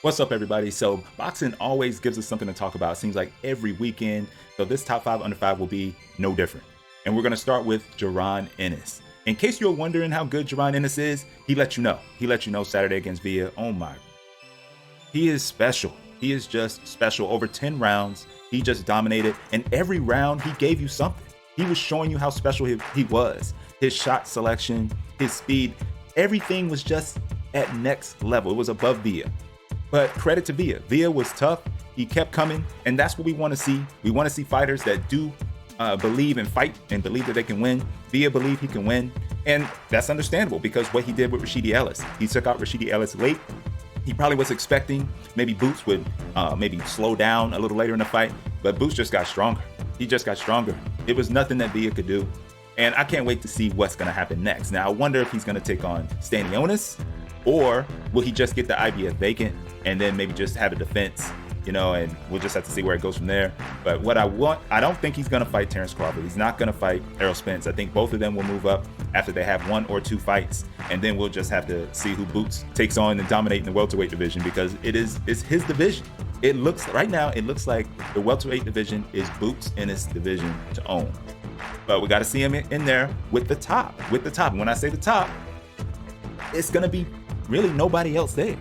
What's up, everybody? So, boxing always gives us something to talk about. It seems like every weekend. So, this top 5 under 5 will be no different. And we're going to start with Jaron Ennis. In case you're wondering how good Jaron Ennis is, he let you know. He let you know Saturday against Villa. Oh my. He is special. He is just special. Over 10 rounds, he just dominated. And every round, he gave you something. He was showing you how special he was. His shot selection, his speed, everything was just at next level. It was above Villa. But credit to Villa. Villa was tough. He kept coming, and that's what we want to see. We want to see fighters that do believe and fight and believe that they can win. Villa believed he can win, and that's understandable because what he did with Rashidi Ellis. He took out Rashidi Ellis late. He probably was expecting maybe Boots would maybe slow down a little later in the fight, but Boots just got stronger. He just got stronger. It was nothing that Villa could do, and I can't wait to see what's going to happen next. Now, I wonder if he's going to take on Stanionis, or will he just get the IBF vacant and then maybe just have a defense, and we'll just have to see where it goes from there. But what I don't think he's going to fight Terrence Crawford. He's not going to fight Errol Spence. I think both of them will move up after they have 1 or 2 fights, and then we'll just have to see who Boots takes on and dominate in the welterweight division because it's his division. Right now, it looks like the welterweight division is Boots Ennis division to own. But we got to see him in there with the top. And when I say the top, it's going to be really nobody else there.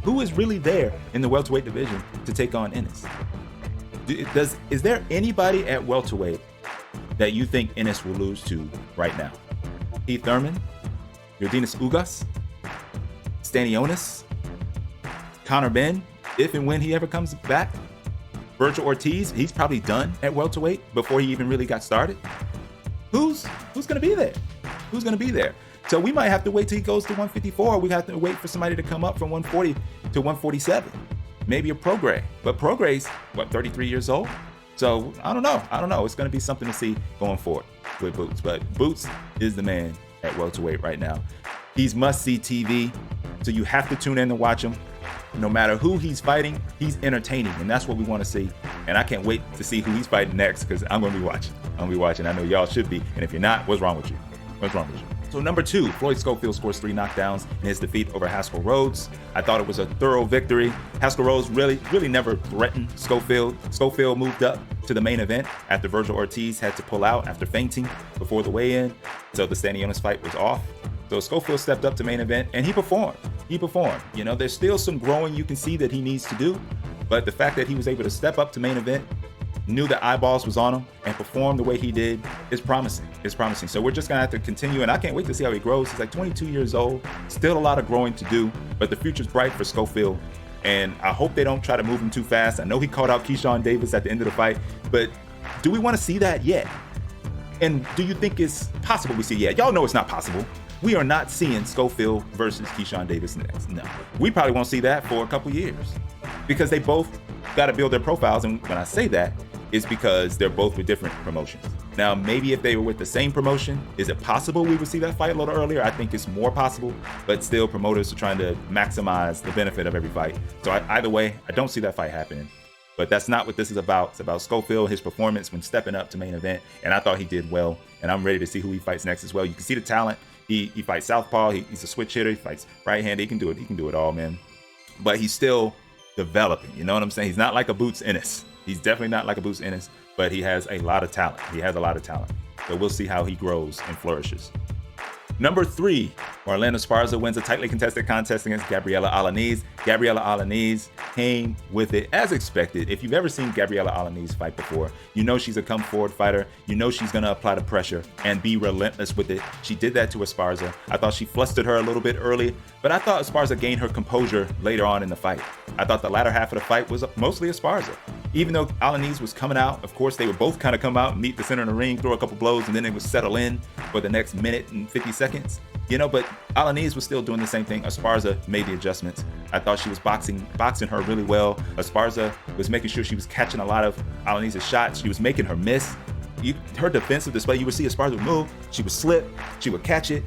Who is really there in the welterweight division to take on Ennis? Is there anybody at welterweight that you think Ennis will lose to right now? Heath Thurman, Yordenis Ugas, Stanionis, Conor Benn, if and when he ever comes back, Virgil Ortiz, he's probably done at welterweight before he even really got started. Who's going to be there? Who's going to be there? So we might have to wait till he goes to 154. We have to wait for somebody to come up from 140 to 147. Maybe a Prograis. But Prograis, 33 years old? So I don't know. It's going to be something to see going forward with Boots. But Boots is the man at welterweight right now. He's must-see TV, so you have to tune in to watch him. No matter who he's fighting, he's entertaining, and that's what we want to see. And I can't wait to see who he's fighting next because I'm going to be watching. I know y'all should be. And if you're not, what's wrong with you? So number 2, Floyd Schofield scores 3 knockdowns in his defeat over Haskell Rhodes. I thought it was a thorough victory. Haskell Rhodes really never threatened Schofield. Schofield moved up to the main event after Virgil Ortiz had to pull out after fainting before the weigh-in. So the Stanionis fight was off. So Schofield stepped up to main event and he performed. There's still some growing you can see that he needs to do, but the fact that he was able to step up to main event, knew the eyeballs was on him, and perform the way he did is promising. So we're just gonna have to continue, and I can't wait to see how he grows. He's like 22 years old, still a lot of growing to do, but the future's bright for Schofield, and I hope they don't try to move him too fast. I know he called out Keyshawn Davis at the end of the fight, but do we want to see that yet? And do you think it's possible we see? Yeah, y'all know it's not possible. We are not seeing Schofield versus Keyshawn Davis next. No, we probably won't see that for a couple years because they both got to build their profiles, and when I say that, is because they're both with different promotions. Now, maybe if they were with the same promotion, is it possible we would see that fight a little earlier? I think it's more possible, but still promoters are trying to maximize the benefit of every fight. So either way, I don't see that fight happening. But that's not what this is about. It's about Schofield, his performance when stepping up to main event, and I thought he did well, and I'm ready to see who he fights next as well. You can see the talent. He fights southpaw. He's a switch hitter. He fights right-handed. He can do it. He can do it all, man. But he's still developing. You know what I'm saying? He's not like a Boots Ennis. He's definitely not like a Boots Ennis, but he has a lot of talent. So we'll see how he grows and flourishes. Number 3, Marlena Esparza wins a tightly contested contest against Gabriela Alanis. Gabriela Alanis came with it as expected. If you've ever seen Gabriela Alanis fight before, you know she's a come-forward fighter. You know she's going to apply the pressure and be relentless with it. She did that to Esparza. I thought she flustered her a little bit early, but I thought Esparza gained her composure later on in the fight. I thought the latter half of the fight was mostly Esparza. Even though Alanis was coming out, of course, they would both kind of come out, meet the center of the ring, throw a couple blows, and then they would settle in for the next minute and 50 seconds. But Alanis was still doing the same thing. Esparza made the adjustments. I thought she was boxing her really well. Esparza was making sure she was catching a lot of Alanis' shots. She was making her miss. Her defensive display, you would see Esparza move. She would slip. She would catch it.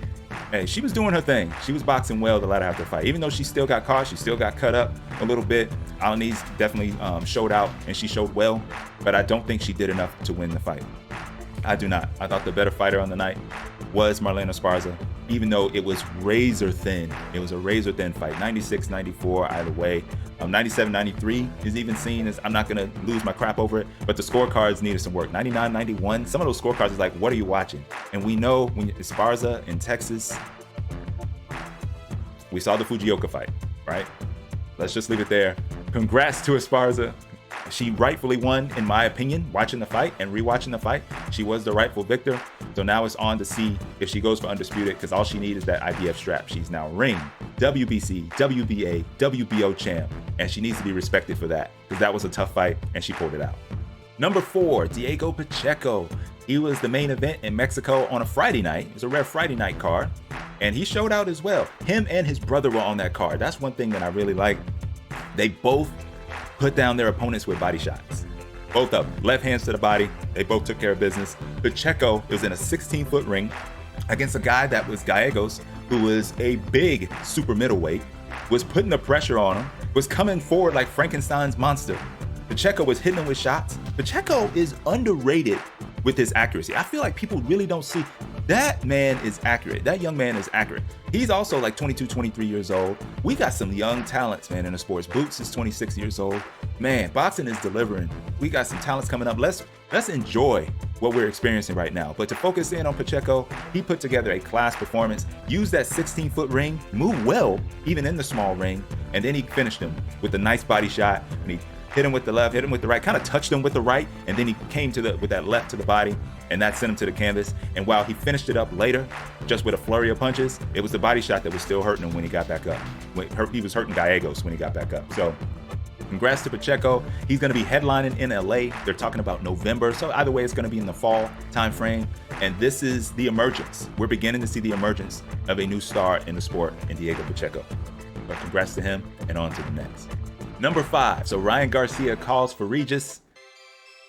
Hey, she was doing her thing. She was boxing well the latter half of the fight. Even though she still got caught, she still got cut up a little bit. Alanis definitely showed out, and she showed well, but I don't think she did enough to win the fight. I do not. I thought the better fighter on the night was Marlena Esparza. even though it was razor thin. It was a razor thin fight. 96-94 either way. 97-93 is even seen as, I'm not going to lose my crap over it, but the scorecards needed some work. 99-91, some of those scorecards is like, what are you watching? And we know when Esparza in Texas, we saw the Fujioka fight, right? Let's just leave it there. Congrats to Esparza. She rightfully won, in my opinion, watching the fight and rewatching the fight. She was the rightful victor. So now it's on to see if she goes for undisputed, because all she needs is that IBF strap. She's now ring, WBC, WBA, WBO champ, and she needs to be respected for that, because that was a tough fight and she pulled it out. Number 4, Diego Pacheco. He was the main event in Mexico on a Friday night. It was a rare Friday night card, and he showed out as well. Him and his brother were on that card. That's one thing that I really like. They both put down their opponents with body shots. Both of them, left hands to the body. They both took care of business. Pacheco was in a 16-foot ring against a guy that was Gallegos, who was a big super middleweight, was putting the pressure on him, was coming forward like Frankenstein's monster. Pacheco was hitting him with shots. Pacheco is underrated with his accuracy. I feel like people really don't see that man is accurate. That young man is accurate. He's also like 22, 23 years old. We got some young talents, man, in the sports. Boots is 26 years old. Man, boxing is delivering. We got some talents coming up. Let's enjoy what we're experiencing right now. But to focus in on Pacheco, he put together a class performance, used that 16-foot ring, moved well, even in the small ring, and then he finished him with a nice body shot, and he hit him with the left, hit him with the right, kind of touched him with the right, and then he came with that left to the body, and that sent him to the canvas. And while he finished it up later, just with a flurry of punches, it was the body shot that was still hurting him when he got back up. He was hurting Gallegos when he got back up. So congrats to Pacheco. He's going to be headlining in LA. They're talking about November. So either way, it's going to be in the fall time frame. And this is the emergence. We're beginning to see the emergence of a new star in the sport in Diego Pacheco. But congrats to him, and on to the next. Number 5, so Ryan Garcia calls for Regis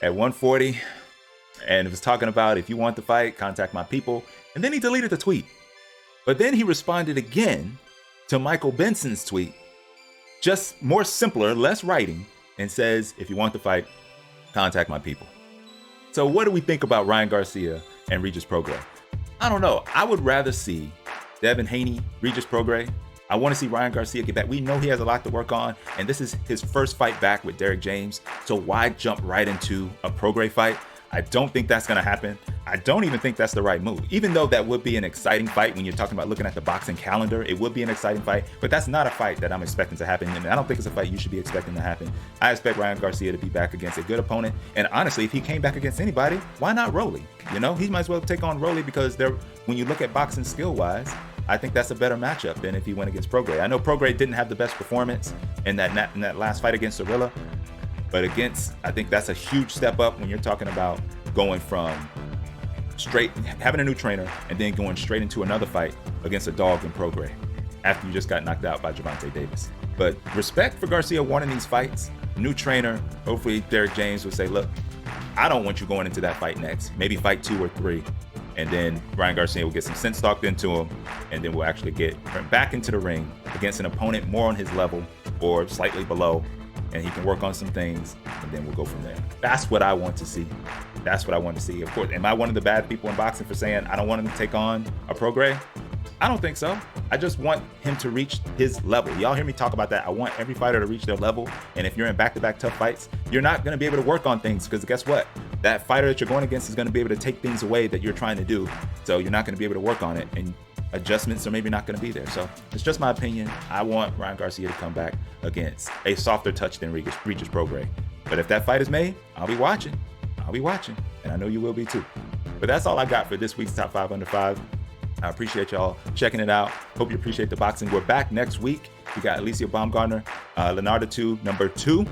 at 140, and it was talking about, if you want the fight, contact my people. And then he deleted the tweet. But then he responded again to Michael Benson's tweet, just more simpler, less writing, and says, if you want the fight, contact my people. So what do we think about Ryan Garcia and Regis Prograis? I don't know. I would rather see Devin Haney, Regis Prograis. I want to see Ryan Garcia get back. We know he has a lot to work on, and this is his first fight back with Derek James. So why jump right into a Prograis fight? I don't think that's going to happen. I don't even think that's the right move. Even though that would be an exciting fight when you're talking about looking at the boxing calendar, it would be an exciting fight, but that's not a fight that I'm expecting to happen. And I don't think it's a fight you should be expecting to happen. I expect Ryan Garcia to be back against a good opponent. And honestly, if he came back against anybody, why not Rolly? You know, he might as well take on Rolly, because when you look at boxing skill-wise, I think that's a better matchup than if he went against Prograis. I know Prograis didn't have the best performance in that last fight against Zorilla, but I think that's a huge step up when you're talking about going from having a new trainer and then going straight into another fight against a dog in Prograis after you just got knocked out by Gervonta Davis. But respect for Garcia wanting these fights. New trainer, hopefully Derek James will say, look, I don't want you going into that fight next. Maybe fight 2 or 3. And then Ryan Garcia will get some sense talked into him, and then we'll actually get back into the ring against an opponent more on his level or slightly below, and he can work on some things, and then we'll go from there. That's what I want to see. That's what I want to see. Of course, am I one of the bad people in boxing for saying I don't want him to take on a Prograis? I don't think so. I just want him to reach his level. Y'all hear me talk about that. I want every fighter to reach their level. And if you're in back-to-back tough fights, you're not going to be able to work on things, because guess what? That fighter that you're going against is going to be able to take things away that you're trying to do. So you're not going to be able to work on it, and adjustments are maybe not going to be there. So it's just my opinion. I want Ryan Garcia to come back against a softer touch than Regis Prograis. But if that fight is made, I'll be watching. And I know you will be too. But that's all I got for this week's Top 5 Under 5. I appreciate y'all checking it out. Hope you appreciate the boxing. We're back next week. We got Alicia Baumgartner, Leonardo 2, number two.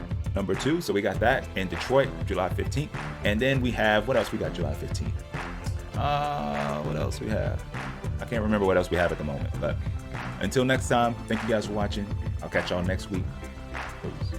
So we got that in Detroit, July 15th. And then we have, what else we got July 15th? What else we have? I can't remember what else we have at the moment. But until next time, thank you guys for watching. I'll catch y'all next week. Peace.